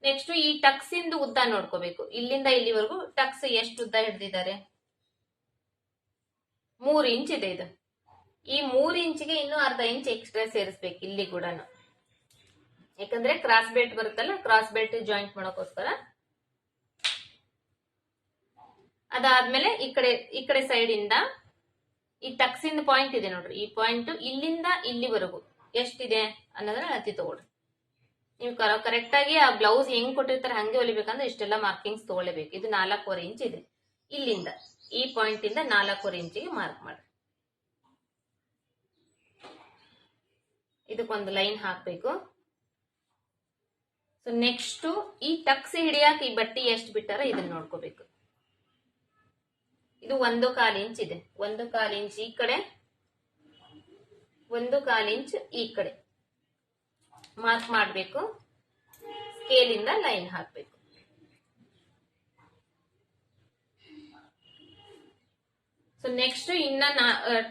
ನೆಕ್ಸ್ಟ್ ಈ ಟಕ್ಸ್ ಇಂದು ಉದ್ದ ನೋಡ್ಕೋಬೇಕು. ಇಲ್ಲಿಂದ ಇಲ್ಲಿವರೆಗೂ ಟಕ್ಸ್ ಎಷ್ಟು ಉದ್ದ ಹಿಡಿದಿದ್ದಾರೆ, 3 ಇಂಚ್ ಇದೆ. ಇದು ಈ 3 ಇಂಚಿಗೆ ಇನ್ನೂ ಅರ್ಧ ಇಂಚ್ ಎಕ್ಸ್ಟ್ರಾ ಸೇರಿಸ್ಬೇಕು ಇಲ್ಲಿ ಕೂಡ. ಯಾಕಂದ್ರೆ ಕ್ರಾಸ್ ಬೆಲ್ಟ್ ಬರುತ್ತಲ್ಲ, ಕ್ರಾಸ್ ಬೆಲ್ಟ್ ಜಾಯಿಂಟ್ ಮಾಡೋಕೋಸ್ಕರ. ಅದಾದ್ಮೇಲೆ ಈ ಕಡೆ ಸೈಡ್ ಇಂದ ಈ ಟಕ್ಸ್ ಇಂದ ಪಾಯಿಂಟ್ ಇದೆ ನೋಡ್ರಿ, ಈ ಪಾಯಿಂಟ್ ಇಲ್ಲಿಂದ ಇಲ್ಲಿವರೆಗೂ ಎಷ್ಟಿದೆ ಅನ್ನೋದನ್ನ ಅಳತಿ ತಗೊಳ್ರಿ. ನೀವು ಕರೆಕ್ಟ್ ಆಗಿ ಆ ಬ್ಲೌಸ್ ಹೆಂಗ್ ಕೊಟ್ಟಿರ್ತಾರೆ ಹಂಗೆ ಹೊಲಿಬೇಕಂದ್ರೆ ಇಷ್ಟೆಲ್ಲ ಮಾರ್ಕಿಂಗ್ಸ್ ತಗೊಳ್ಬೇಕು. ಇದು 4.5 ಇಂಚ್ ಇದೆ. ಇಲ್ಲಿಂದ ಈ ಪಾಯಿಂಟ್ ಇಂದ 4.5 ಇಂಚಿಗೆ ಮಾರ್ಕ್ ಮಾಡಿ ಇದಕ್ಕೊಂದು ಲೈನ್ ಹಾಕ್ಬೇಕು. ಸೊ ನೆಕ್ಸ್ಟ್ ಈ ಟಕ್ಸ್ ಹಿಡಿಯಾಕ ಈ ಬಟ್ಟಿ ಎಷ್ಟು ಬಿಟ್ಟಾರ ಇದನ್ನ ನೋಡ್ಕೋಬೇಕು. ಇದು 1.25 ಇಂಚ್ ಇದೆ. 1.25 ಇಂಚ್ ಈ ಕಡೆ, 1.25 ಇಂಚ್ ಈ ಕಡೆ ಮಾರ್ಕ್ ಮಾಡಬೇಕು. ಸ್ಕೇಲ್ ಇಂದ ಲೈನ್ ಹಾಕಬೇಕು. ಸೊ ನೆಕ್ಸ್ಟ್ ಇನ್ನ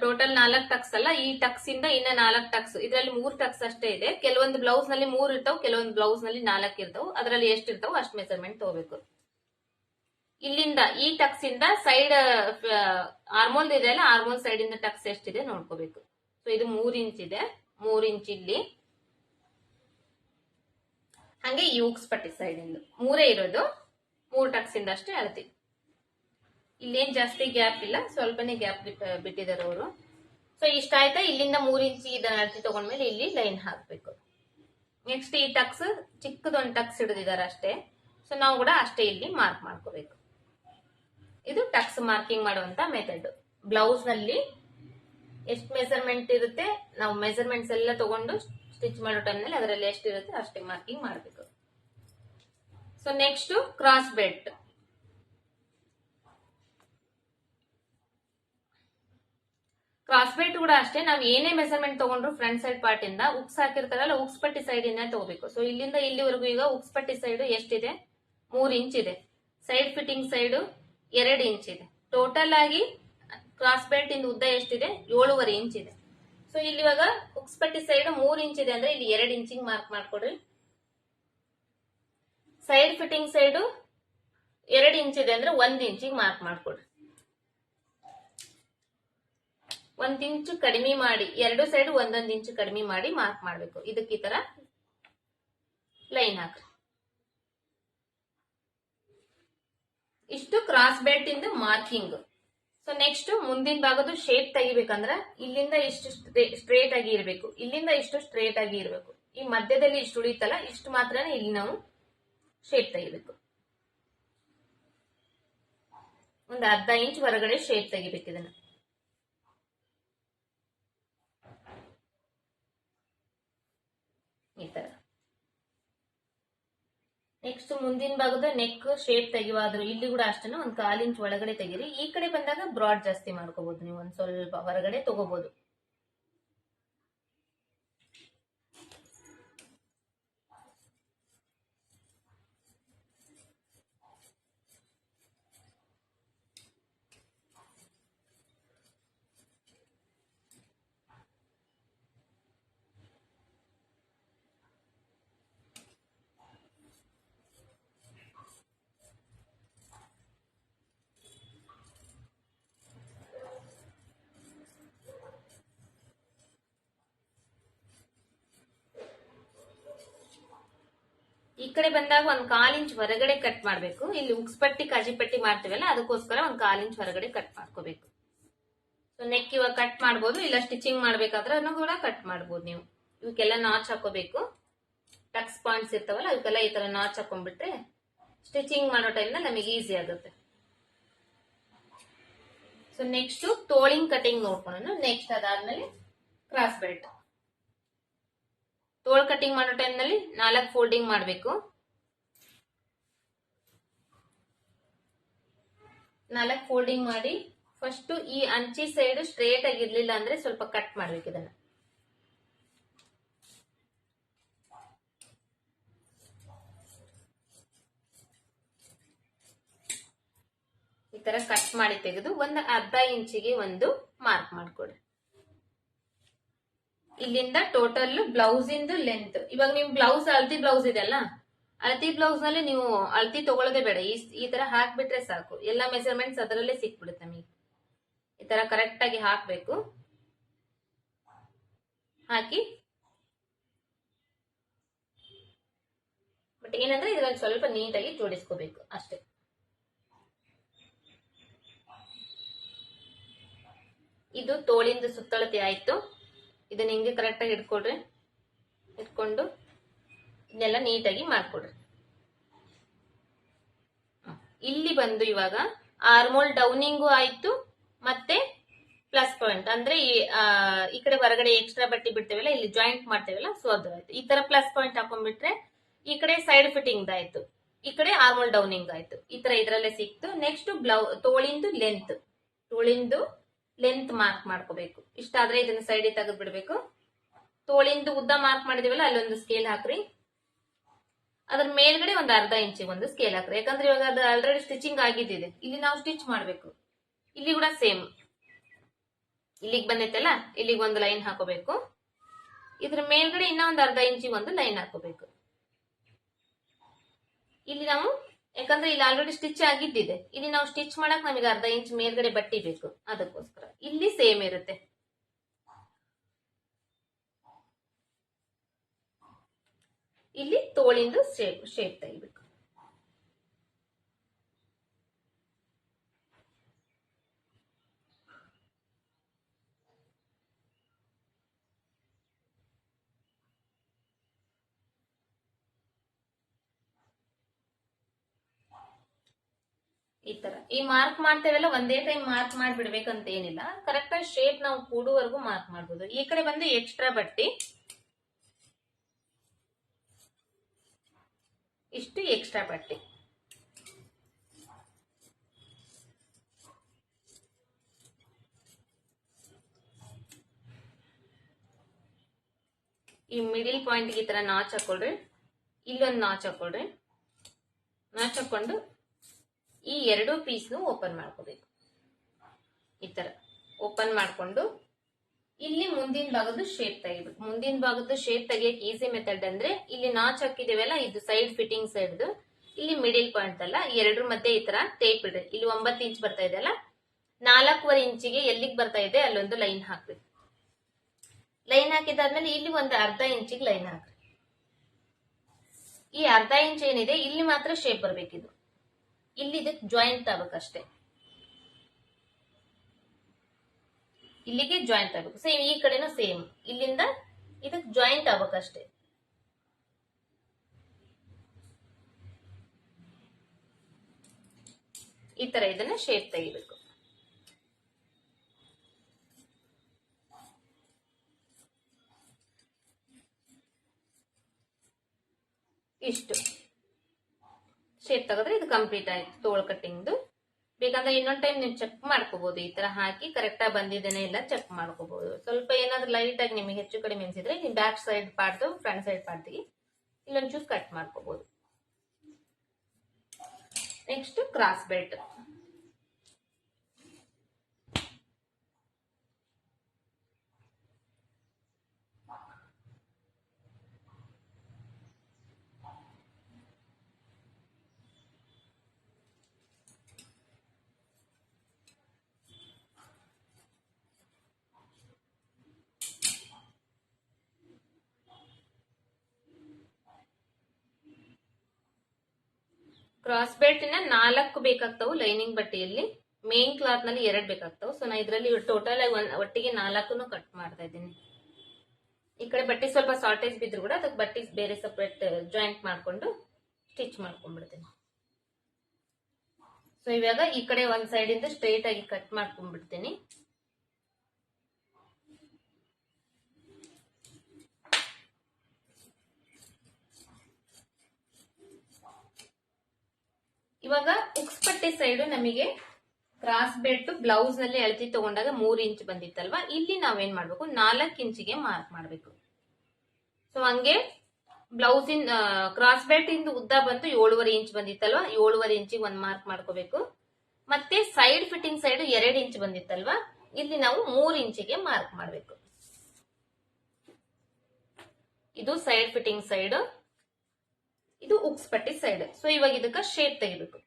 ಟೋಟಲ್ 4 ಟಕ್ಸ್ ಅಲ್ಲ, ಈ ಟಕ್ಸ್ ಇಂದ ಇನ್ನ 4 ಟಕ್ಸ್. ಇದರಲ್ಲಿ 3 ಟಕ್ಸ್ ಅಷ್ಟೇ ಇದೆ. ಕೆಲವೊಂದು ಬ್ಲೌಸ್ ನಲ್ಲಿ 3 ಇರ್ತಾವ, ಕೆಲವೊಂದು ಬ್ಲೌಸ್ ನಲ್ಲಿ 4 ಇರ್ತಾವ. ಅದರಲ್ಲಿ ಎಷ್ಟು ಇರ್ತಾವ ಅಷ್ಟು ಮೆಜರ್ಮೆಂಟ್ ತಗೋಬೇಕು. ಇಲ್ಲಿಂದ ಈ ಟಕ್ಸ್ ಇಂದ ಸೈಡ್ ಆರ್ಮೋಲ್ ಇದೆಯಲ್ಲ, ಆರ್ಮೋಲ್ ಸೈಡ್ ಇಂದ ಟಕ್ಸ್ ಎಷ್ಟಿದೆ ನೋಡ್ಕೋಬೇಕು. ಸೊ ಇದು 3 ಇಂಚ್ ಇದೆ, 3 ಇಂಚ್ ಇಲ್ಲಿ. ಹಂಗೆ ಈ ಉಕ್ಸ್ ಪಟ್ಟಿ ಸೈಡ್ ಇಂದ 3 ಇರೋದು, 3 ಟಕ್ಸ್ ಇಂದ ಅಷ್ಟೇ ಅಳತಿ. ಇಲ್ಲೇನ್ ಜಾಸ್ತಿ ಗ್ಯಾಪ್ ಇಲ್ಲ, ಸ್ವಲ್ಪನೇ ಗ್ಯಾಪ್ ಬಿಟ್ಟಿದ್ದಾರೆ ಅವರು. ಸೊ ಇಷ್ಟ ಆಯ್ತಾ? ಇಲ್ಲಿಂದ 3 ಇಂಚ್ ಇದನ್ನ ಅಳತಿ ತಗೊಂಡ್ಮೇಲೆ ಇಲ್ಲಿ ಲೈನ್ ಹಾಕ್ಬೇಕು. ನೆಕ್ಸ್ಟ್ ಈ ಟಕ್ಸ್ ಚಿಕ್ಕದೊಂದು ಟಕ್ಸ್ ಹಿಡಿದಿದ್ದಾರೆ ಅಷ್ಟೇ. ಸೊ ನಾವು ಕೂಡ ಅಷ್ಟೇ ಇಲ್ಲಿ ಮಾರ್ಕ್ ಮಾಡ್ಕೋಬೇಕು. ಇದು ಟಕ್ಸ್ ಮಾರ್ಕಿಂಗ್ ಮಾಡುವಂತ ಮೆಥಡ್. ಬ್ಲೌಸ್ ನಲ್ಲಿ ಎಷ್ಟು ಮೆಜರ್ಮೆಂಟ್ ಇರುತ್ತೆ, ನಾವು ಮೆಜರ್ಮೆಂಟ್ಸ್ ಎಲ್ಲ ತಗೊಂಡು ಸ್ಟಿಚ್ ಮಾಡೋ ಟೈಮ್ ನಲ್ಲಿ ಅದರಲ್ಲಿ ಎಷ್ಟಿರುತ್ತೆ ಅಷ್ಟೇ ಮಾರ್ಕಿಂಗ್ ಮಾಡಬೇಕು. So next cross belt. Cross belt ಕೂಡ ಅಷ್ಟೇ, ನಾವು ಏನೇ ಮೆಜರ್ಮೆಂಟ್ ತಗೊಂಡ್ರು ಫ್ರಂಟ್ ಸೈಡ್ ಪಾರ್ಟ್ ಇಂದ ಉಕ್ಸ್ ಹಾಕಿರ್ತಾರಲ್ಲ, ಉಕ್ಸ್ ಪಟ್ಟಿ ಸೈಡ್ ಇಂದ ತಗೋಬೇಕು. ಸೊ ಇಲ್ಲಿಂದ ಇಲ್ಲಿವರೆಗೂ ಈಗ ಉಕ್ಸ್ ಪಟ್ಟಿ ಸೈಡ್ ಎಷ್ಟಿದೆ? 3 ಇಂಚ್ ಇದೆ. ಸೈಡ್ ಫಿಟ್ಟಿಂಗ್ ಸೈಡ್ 2 ಇಂಚ್ ಇದೆ. ಟೋಟಲ್ ಆಗಿ ಕ್ರಾಸ್ ಬೆಲ್ಟ್ ಇಂದ ಉದ್ದ ಎಷ್ಟಿದೆ? 7.5 ಇಂಚ್ ಇದೆ. ಸೊ ಇಲ್ಲಿ ಇವಾಗ ಉಕ್ಸ್ ಪಟ್ಟಿ ಸೈಡ್ 3 ಇಂಚ್ ಇದೆ ಅಂದ್ರೆ ಇಲ್ಲಿ 2 ಇಂಚಿಗೆ ಮಾರ್ಕ್ ಮಾಡ್ಕೊಡ್ರಿ. ಸೈಡ್ ಫಿಟ್ಟಿಂಗ್ ಸೈಡ್ 2 ಇಂಚ್ ಇದೆ ಅಂದ್ರೆ 1 ಇಂಚಿಗೆ ಮಾರ್ಕ್ ಮಾಡ್ಕೊಡ್ರಿ. 1 ಇಂಚು ಕಡಿಮೆ ಮಾಡಿ, 2 ಸೈಡ್ 1 ಇಂಚು ಕಡಿಮೆ ಮಾಡಿ ಮಾರ್ಕ್ ಮಾಡ್ಬೇಕು. ಇದಕ್ಕೆ ಈ ತರ ಲೈನ್ ಹಾಕ್ರಿ. ಇಷ್ಟು ಕ್ರಾಸ್ ಬೆಲ್ಟ್ ಇಂದ ಮಾರ್ಕಿಂಗ್. ಸೊ ನೆಕ್ಸ್ಟ್ ಮುಂದಿನ ಭಾಗದ ಶೇಪ್ ತೆಗಿಬೇಕಂದ್ರ ಇಲ್ಲಿಂದ ಇಷ್ಟು ಸ್ಟ್ರೇಟ್ ಆಗಿ ಇರಬೇಕು, ಇಲ್ಲಿಂದ ಇಷ್ಟು ಸ್ಟ್ರೇಟ್ ಆಗಿ ಇರಬೇಕು. ಈ ಮಧ್ಯದಲ್ಲಿ ಇಷ್ಟು ಉಳಿತಲ್ಲ, ಇಷ್ಟು ಮಾತ್ರನೇ ಇಲ್ಲಿ ನಾವು ಶೇಪ್ ತೆಗಿಬೇಕು. ಒಂದು ಅರ್ಧ ಇಂಚ್ ಹೊರಗಡೆ ಶೇಪ್ ತೆಗಿಬೇಕು ಇದನ್ನ. ಈ ತರ. ನೆಕ್ಸ್ಟ್ ಮುಂದಿನ ಭಾಗದ ನೆಕ್ ಶೇಪ್ ತೆಗಿವಾದ್ರು ಇಲ್ಲಿ ಕೂಡ ಅಷ್ಟೇ ಒಂದ್ 1/4 ಇಂಚ್ ಒಳಗಡೆ ತೆಗೀರಿ. ಈ ಕಡೆ ಬಂದಾಗ ಬ್ರಾಡ್ ಜಾಸ್ತಿ ಮಾಡ್ಕೋಬಹುದು, ನೀವು ಒಂದ್ ಸ್ವಲ್ಪ ಹೊರಗಡೆ ತಗೋಬಹುದು. ಈ ಕಡೆ ಬಂದಾಗ ಒಂದ್ 1/4 ಇಂಚ್ ಹೊರಗಡೆ ಕಟ್ ಮಾಡ್ಬೇಕು. ಇಲ್ಲಿ ಉಕ್ಸ್ ಪಟ್ಟಿ ಕಾಜಿ ಪಟ್ಟಿ ಮಾಡ್ತೀವಲ್ಲ, ಅದಕ್ಕೋಸ್ಕರ ಒಂದ್ 1/4 ಇಂಚ್ ಹೊರಗಡೆ ಕಟ್ ಮಾಡ್ಕೋಬೇಕು. ಸೊ ನೆಕ್ ಇವಾಗ ಕಟ್ ಮಾಡ್ಬೋದು, ಇಲ್ಲ ಸ್ಟಿಚಿಂಗ್ ಮಾಡ್ಬೇಕಾದ್ರೆ ಕೂಡ ಕಟ್ ಮಾಡ್ಬೋದು ನೀವು. ಇವಕ್ಕೆಲ್ಲ ನಾಚ್ ಹಾಕೋಬೇಕು. ಟಕ್ಸ್ ಪಾಯಿಂಟ್ಸ್ ಇರ್ತಾವಲ್ಲ ಅವಕ್ಕೆಲ್ಲ ಈ ತರ ನಾಚ್ ಹಾಕೊಂಡ್ಬಿಟ್ರೆ ಸ್ಟಿಚಿಂಗ್ ಮಾಡೋ ಟೈಮ್ ನಮಗೆ ಈಸಿ ಆಗುತ್ತೆ. ಸೊ ನೆಕ್ಸ್ಟ್ ತೋಳಿಂಗ್ ಕಟಿಂಗ್ ನೋಡ್ಕೊಳ್ಳೋಣ. ನೆಕ್ಸ್ಟ್ ಅದಾದ್ಮೇಲೆ ಕ್ರಾಸ್ ಬೆಲ್ಟ್. ತೋಳ್ ಕಟಿಂಗ್ ಮಾಡೋ ಟೈಮ್ ನಲ್ಲಿ 4 ಫೋಲ್ಡಿಂಗ್ ಮಾಡಬೇಕು. 4 ಫೋಲ್ಡಿಂಗ್ ಮಾಡಿ ಫಸ್ಟ್ ಈ ಅಂಚಿ ಸೈಡ್ ಸ್ಟ್ರೇಟ್ ಆಗಿರ್ಲಿಲ್ಲ ಅಂದ್ರೆ ಸ್ವಲ್ಪ ಕಟ್ ಮಾಡ್ಬೇಕು. ಇದನ್ನ ಈ ತರ ಕಟ್ ಮಾಡಿ ತೆಗೆದು ಒಂದು ಅರ್ಧ ಇಂಚಿಗೆ ಒಂದು ಮಾರ್ಕ್ ಮಾಡ್ಕೊಡ್ರಿ. ಇಲ್ಲಿಂದ ಟೋಟಲ್ ಬ್ಲೌಸ್ ಇಂದು ಲೆಂತ್. ಇವಾಗ ನಿಮ್ ಬ್ಲೌಸ್ ಅಳತಿ ಬ್ಲೌಸ್ ಇದೆಲ್ಲ, ಅಳತಿ ಬ್ಲೌಸ್ ನಲ್ಲಿ ನೀವು ಅಳತಿ ತಗೊಳ್ಳೋದೇ ಬೇಡ, ಈ ತರ ಹಾಕ್ಬಿಟ್ರೆ ಸಾಕು. ಎಲ್ಲಾ ಮೆಜರ್ಮೆಂಟ್ಸ್ ಅದರಲ್ಲೇ ಸಿಕ್ಬಿಡುತ್ತೆ ನಮಗೆ. ಈ ತರ ಕರೆಕ್ಟ್ ಆಗಿ ಹಾಕ್ಬೇಕು. ಹಾಕಿ ಬಟ್ ಏನಂದ್ರೆ ಇದ್ರಲ್ಲಿ ಸ್ವಲ್ಪ ನೀಟಾಗಿ ಜೋಡಿಸ್ಕೋಬೇಕು ಅಷ್ಟೇ. ಇದು ತೋಳಿಂದ ಸುತ್ತಳತೆ ಆಯ್ತು. ಇದನ್ನ ಹಿಂಗೆ ಕರೆಕ್ಟ್ ಆಗಿ ಇಟ್ಕೊಡ್ರಿ. ಇಟ್ಕೊಂಡು ಇದನ್ನೆಲ್ಲ ನೀಟಾಗಿ ಮಾಡ್ಕೊಡ್ರಿ. ಇಲ್ಲಿ ಬಂದು ಇವಾಗ ಆರ್ಮೋಲ್ ಡೌನಿಂಗು ಆಯ್ತು, ಮತ್ತೆ ಪ್ಲಸ್ ಪಾಯಿಂಟ್ ಅಂದ್ರೆ ಈ ಕಡೆ ಹೊರಗಡೆ ಎಕ್ಸ್ಟ್ರಾ ಬಟ್ಟೆ ಬಿಡ್ತೇವಲ್ಲ, ಇಲ್ಲಿ ಜಾಯಿಂಟ್ ಮಾಡ್ತೇವಲ್ಲ, ಸೊ ಅದು ಆಯ್ತು. ಈ ತರ ಪ್ಲಸ್ ಪಾಯಿಂಟ್ ಹಾಕೊಂಡ್ಬಿಟ್ರೆ ಈ ಕಡೆ ಸೈಡ್ ಫಿಟ್ಟಿಂಗ್ ಆಯ್ತು, ಈ ಕಡೆ ಆರ್ಮೋಲ್ ಡೌನಿಂಗ್ ಆಯ್ತು. ಈ ತರ ಇದ್ರಲ್ಲೇ ಸಿಕ್ತು. ನೆಕ್ಸ್ಟ್ ತೋಳಿಂದು ಲೆಂತ್ ಮಾರ್ಕ್ ಮಾಡ್ಕೋಬೇಕು. ಇಷ್ಟಾದ್ರೆ ಇದನ್ನ ಸೈಡ್ ತೆಗೆದು ಬಿಡ್ಬೇಕು. ತೋಳಿಂದು ಉದ್ದ ಮಾರ್ಕ್ ಮಾಡಿದಿವಲ್ಲ, ಅಲ್ಲೊಂದು ಸ್ಕೇಲ್ ಹಾಕ್ರಿ. ಅದ್ರ ಮೇಲ್ಗಡೆ ಒಂದು ಅರ್ಧ ಇಂಚಿಗೆ ಒಂದು ಸ್ಕೇಲ್ ಹಾಕ್ರಿ. ಯಾಕಂದ್ರೆ ಇವಾಗ ಅದು ಆಲ್ರೆಡಿ ಸ್ಟಿಚಿಂಗ್ ಆಗಿದ್ದಿದೆ, ಇಲ್ಲಿ ನಾವು ಸ್ಟಿಚ್ ಮಾಡ್ಬೇಕು. ಇಲ್ಲಿ ಕೂಡ ಸೇಮ್ ಇಲ್ಲಿಗೆ ಬಂದೈತಲ್ಲ, ಇಲ್ಲಿಗೆ ಒಂದು ಲೈನ್ ಹಾಕೋಬೇಕು. ಇದ್ರ ಮೇಲ್ಗಡೆ ಇನ್ನ ಒಂದು ಅರ್ಧ ಇಂಚಿಗೆ ಒಂದು ಲೈನ್ ಹಾಕೋಬೇಕು. ಇಲ್ಲಿ ನಾವು ಯಾಕಂದ್ರೆ ಇಲ್ಲಿ ಆಲ್ರೆಡಿ ಸ್ಟಿಚ್ ಆಗಿದ್ದಿದೆ. ಇಲ್ಲಿ ನಾವು ಸ್ಟಿಚ್ ಮಾಡಕ್ ನಮಗೆ ಅರ್ಧ ಇಂಚ್ ಮೇಲ್ಗಡೆ ಬಟ್ಟಿ ಬೇಕು, ಅದಕ್ಕೋಸ್ಕರ ಇಲ್ಲಿ ಸೇಮ್ ಇರುತ್ತೆ. ಇಲ್ಲಿ ತೋಳಿಂದು ಶೇಪ್ ತೆಗಿಬೇಕು. ಈ ತರ ಈ ಮಾರ್ಕ್ ಮಾಡ್ತೇವಲ್ಲ, ಒಂದೇ ಟೈಮ್ ಮಾರ್ಕ್ ಮಾಡ್ಬಿಡ್ಬೇಕಂತ ಏನಿಲ್ಲ. ಕರೆಕ್ಟ್ ಆಗಿ ಶೇಪ್ ನಾವು ಕೂಡುವರೆಗೂ ಮಾರ್ಕ್ ಮಾಡ್ಬೋದು. ಈ ಕಡೆ ಬಂದು ಎಕ್ಸ್ಟ್ರಾ ಬಟ್ಟಿ, ಇಷ್ಟು ಎಕ್ಸ್ಟ್ರಾ ಬಟ್ಟೆ. ಈ ಮಿಡಿಲ್ ಪಾಯಿಂಟ್ ಈ ತರ ನಾಚ್ ಹಾಕೊಳ್ರಿ, ಇಲ್ಲೊಂದು ನಾಚ್ ಹಾಕೊಳ್ರಿ. ನಾಚ್ ಹಾಕೊಂಡು ಈ ಎರಡು ಪೀಸ್ನು ಓಪನ್ ಮಾಡ್ಕೋಬೇಕು. ಈ ತರ ಓಪನ್ ಮಾಡ್ಕೊಂಡು ಇಲ್ಲಿ ಮುಂದಿನ ಭಾಗದ ಶೇಪ್ ತೆಗಿಬೇಕು. ಮುಂದಿನ ಭಾಗದ ಶೇಪ್ ತೆಗಿಯಕ್ಕೆ ಈಸಿ ಮೆಥಡ್ ಅಂದ್ರೆ, ಇಲ್ಲಿ ನಾಚ್ ಹಾಕಿದೇವಲ್ಲ, ಇದು ಸೈಡ್ ಫಿಟ್ಟಿಂಗ್ ಸೈಡ್, ಇಲ್ಲಿ ಮಿಡಿಲ್ ಪಾಯಿಂಟ್ ಅಲ್ಲ, ಎರಡರ ಮಧ್ಯೆ ಈ ತರ ಟೇಪ್ ಇಡ್ರಿ. ಇಲ್ಲಿ 9 ಇಂಚ್ ಬರ್ತಾ ಇದೆ ಅಲ್ಲ, 4.25 ಇಂಚಿಗೆ ಎಲ್ಲಿಗೆ ಬರ್ತಾ ಇದೆ ಅಲ್ಲೊಂದು ಲೈನ್ ಹಾಕ್ಬೇಕು. ಲೈನ್ ಹಾಕಿದಾದ್ಮೇಲೆ ಇಲ್ಲಿ ಒಂದು ಅರ್ಧ ಇಂಚಿಗೆ ಲೈನ್ ಹಾಕ್ರಿ. ಈ ಅರ್ಧ ಇಂಚ್ ಏನಿದೆ ಇಲ್ಲಿ ಮಾತ್ರ ಶೇಪ್ ಬರ್ಬೇಕಿದು, ಇಲ್ಲಿ ಇದಕ್ಕೆ ಜಾಯಿಂಟ್ ಆಗ್ಬೇಕಷ್ಟೇ. ಇಲ್ಲಿಗೆ ಜಾಯಿಂಟ್ ಆಗ್ಬೇಕು. ಸೇಮ್ ಈ ಕಡೆನೂ ಸೇಮ್, ಇಲ್ಲಿಂದ ಇದಕ್ಕೆ ಜಾಯಿಂಟ್ ಆಗ್ಬೇಕಷ್ಟೇ. ಈ ತರ ಇದನ್ನ ಶೇಪ್ ತೆಗಿಬೇಕು. ಇಷ್ಟು ಶೇಪ್ ತೆಗೆದ್ರೆ ಇದು ಕಂಪ್ಲೀಟ್ ಆಯ್ತು ತೋಳ್ ಕಟ್ಟಿಂಗ್ದು. ಬೇಕಂದ್ರೆ ಇನ್ನೊಂದ್ ಟೈಮ್ ನೀವು ಚೆಕ್ ಮಾಡ್ಕೋಬಹುದು. ಈ ತರ ಹಾಕಿ ಕರೆಕ್ಟ್ ಆಗಿ ಬಂದಿದ್ದೇನೆ ಎಲ್ಲ ಚೆಕ್ ಮಾಡ್ಕೋಬಹುದು. ಸ್ವಲ್ಪ ಏನಾದ್ರು ಲೈಟ್ ಆಗಿ ನಿಮಗೆ ಹೆಚ್ಚು ಕಡಿಮೆ ಅನ್ಸಿದ್ರೆ ನೀವು back side part front side ಪಾರ್ಟ್ಗೆ ಇಲ್ಲೊಂಚೂರು ಕಟ್ ಮಾಡ್ಕೋಬಹುದು. Next cross belt. Cross belt ನ 4 ಬೇಕಾಗ್ತಾವು ಲೈನಿಂಗ್ ಬಟ್ಟೆಯಲ್ಲಿ, ಮೇನ್ ಕ್ಲಾತ್ ನಲ್ಲಿ 2 ಬೇಕಾಗ್ತಾವು. ಸೊ ನಾ ಇದರಲ್ಲಿ ಟೋಟಲ್ ಆಗಿ ಒಟ್ಟಿಗೆ 4 ಕಟ್ ಮಾಡ್ತಾ ಇದ್ದೀನಿ. ಈ ಕಡೆ ಬಟ್ಟೆ ಸ್ವಲ್ಪ ಶಾರ್ಟೇಜ್ ಬಿದ್ರು ಕೂಡ ಅದಕ್ಕೆ ಬಟ್ಟೆ ಬೇರೆ ಸಪರೇಟ್ ಜಾಯಿಂಟ್ ಮಾಡ್ಕೊಂಡು ಸ್ಟಿಚ್ ಮಾಡ್ಕೊಂಡ್ಬಿಡ್ತೀನಿ. ಸೊ ಇವಾಗ ಈ ಕಡೆ ಒಂದ್ ಸೈಡ್ ಇಂದ ಸ್ಟ್ರೈಟ್ ಆಗಿ ಕಟ್ ಮಾಡ್ಕೊಂಡ್ಬಿಡ್ತೀನಿ. ಇವಾಗ ಉಕ್ಸ್ ಪಟ್ಟಿ ಸೈಡ್ ನಮಗೆ ಕ್ರಾಸ್ ಬೆಲ್ಟ್ ಬ್ಲೌಸ್ ನಲ್ಲಿ ಅಳತಿ ತಗೊಂಡಾಗ 3 ಇಂಚ್ ಬಂದಿತ್ತಲ್ವಾ, ಇಲ್ಲಿ ನಾವೇನ್ ಮಾಡ್ಬೇಕು 4 ಇಂಚಿಗೆ ಮಾರ್ಕ್ ಮಾಡ್ಬೇಕು. ಸೊ ಹಂಗೆ ಬ್ಲೌಸ್ ಇನ್ ಕ್ರಾಸ್ ಬೆಲ್ಟ್ ಇಂದ ಉದ್ದ ಬಂದು 7.5 ಇಂಚ್ ಬಂದಿತ್ತಲ್ವಾ, 7.5 ಇಂಚಿಗೆ ಒಂದ್ ಮಾರ್ಕ್ ಮಾಡ್ಕೋಬೇಕು. ಮತ್ತೆ ಸೈಡ್ ಫಿಟ್ಟಿಂಗ್ ಸೈಡ್ 2 ಇಂಚ್ ಬಂದಿತ್ತಲ್ವಾ, ಇಲ್ಲಿ ನಾವು 3 ಇಂಚಿಗೆ ಮಾರ್ಕ್ ಮಾಡ್ಬೇಕು. ಇದು ಸೈಡ್ ಫಿಟ್ಟಿಂಗ್ ಸೈಡ್, ಇದು ಉಕ್ಸ್ ಪಟ್ಟಿ ಸೈಡ್. ಸೊ ಇವಾಗ ಇದಕ್ಕ ಶೇಪ್ ತೆಗಿಬೇಕು.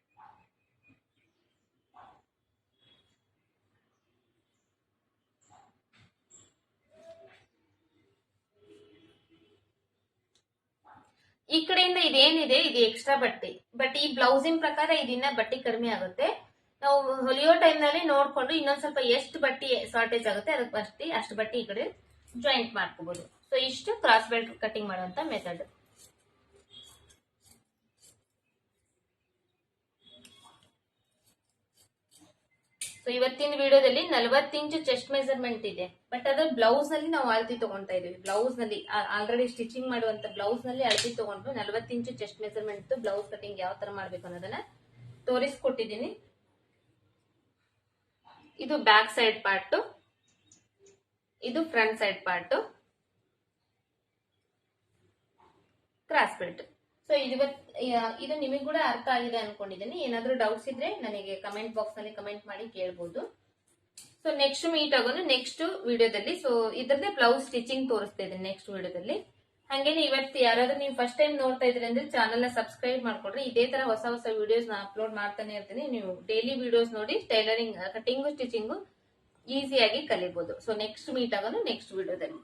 ಈ ಕಡೆಯಿಂದ ಇದೇನಿದೆ ಇದು ಎಕ್ಸ್ಟ್ರಾ ಬಟ್ಟೆ, ಬಟ್ ಈ ಬ್ಲೌಸಿನ ಪ್ರಕಾರ ಇದನ್ನ ಬಟ್ಟೆ ಕಡಿಮೆ ಆಗುತ್ತೆ. ನಾವು ಹೊಲಿಯೋ ಟೈಮ್ ನಲ್ಲಿ ನೋಡ್ಕೊಂಡು ಇನ್ನೊಂದ್ ಸ್ವಲ್ಪ ಎಷ್ಟು ಬಟ್ಟೆ ಶಾರ್ಟೇಜ್ ಆಗುತ್ತೆ ಅದಕ್ಕೆ ಅಷ್ಟು ಬಟ್ಟೆ ಈ ಕಡೆ ಜಾಯಿಂಟ್ ಮಾಡ್ಕೋಬಹುದು. ಸೊ ಇಷ್ಟು ಕ್ರಾಸ್ ಬೆಲ್ಟ್ ಕಟಿಂಗ್ ಮಾಡುವಂತ ಮೆಥಡ್. ಸೊ ಇವತ್ತಿನ ವಿಡಿಯೋದಲ್ಲಿ 40 ಇಂಚು ಚೆಸ್ಟ್ ಮೆಜರ್ಮೆಂಟ್ ಇದೆ, ಬಟ್ ಅದ್ರ ಬ್ಲೌಸ್ ನಲ್ಲಿ ನಾವು ಅಳತಿ ತಗೊಂತಾ ಇದೀವಿ. ಬ್ಲೌಸ್ ನಲ್ಲಿ ಆಲ್ರೆಡಿ ಸ್ಟಿಚಿಂಗ್ ಮಾಡುವಂತ ಬ್ಲೌಸ್ ನಲ್ಲಿ ಅಳತಿ ತಗೊಂಡು 40 ಇಂಚು ಚೆಸ್ಟ್ ಮೆಜರ್ಮೆಂಟ್ ಬ್ಲೌಸ್ ಕಟಿಂಗ್ ಯಾವ ತರ ಮಾಡ್ಬೇಕು ಅನ್ನೋದನ್ನ ತೋರಿಸ್ಕೊಟ್ಟಿದ್ದೀನಿ. ಇದು ಬ್ಯಾಕ್ ಸೈಡ್ ಪಾರ್ಟ್, ಇದು front side part, cross belt. So ಇದು ನಿಮಗೆ ಕೂಡ ಅರ್ಥ ಆಗಿದೆ ಅನ್ಕೊಂಡಿದ್ದೀನಿ. ಏನಾದ್ರೂ ಡೌಟ್ಸ್ ಇದ್ರೆ ನನಗೆ ಕಮೆಂಟ್ ಬಾಕ್ಸ್ ನಲ್ಲಿ ಕಮೆಂಟ್ ಮಾಡಿ ಕೇಳಬಹುದು. ಸೊ ನೆಕ್ಸ್ಟ್ ಮೀಟ್ ಆಗೋದು ನೆಕ್ಸ್ಟ್ ವಿಡಿಯೋದಲ್ಲಿ. ಸೊ ಇದರದೇ ಬ್ಲೌಸ್ ಸ್ಟಿಚಿಂಗ್ ತೋರಿಸ್ತಾ ಇದ್ದೀನಿ ನೆಕ್ಸ್ಟ್ ವಿಡಿಯೋದಲ್ಲಿ. ಹಂಗೇನೆ ಇವತ್ತು ಯಾರಾದ್ರೂ ನೀವು ಫಸ್ಟ್ ಟೈಮ್ ನೋಡ್ತಾ ಇದ್ರಿ ಅಂದ್ರೆ ಚಾನಲ್ ನ ಸಬ್ಸ್ಕ್ರೈಬ್ ಮಾಡ್ಕೊಡ್ರಿ. ಇದೇ ತರ ಹೊಸ ಹೊಸ ವಿಡಿಯೋಸ್ ನ ಅಪ್ಲೋಡ್ ಮಾಡ್ತಾನೆ ಇರ್ತೀನಿ. ನೀವು ಡೈಲಿ ವಿಡಿಯೋಸ್ ನೋಡಿ ಟೈಲರಿಂಗ್, ಕಟಿಂಗು, ಸ್ಟಿಚಿಂಗು ಈಸಿಯಾಗಿ ಕಲಿಬಹುದು. ಸೊ ನೆಕ್ಸ್ಟ್ ಮೀಟ್ ಆಗೋದು ನೆಕ್ಸ್ಟ್ ವಿಡಿಯೋದಲ್ಲಿ.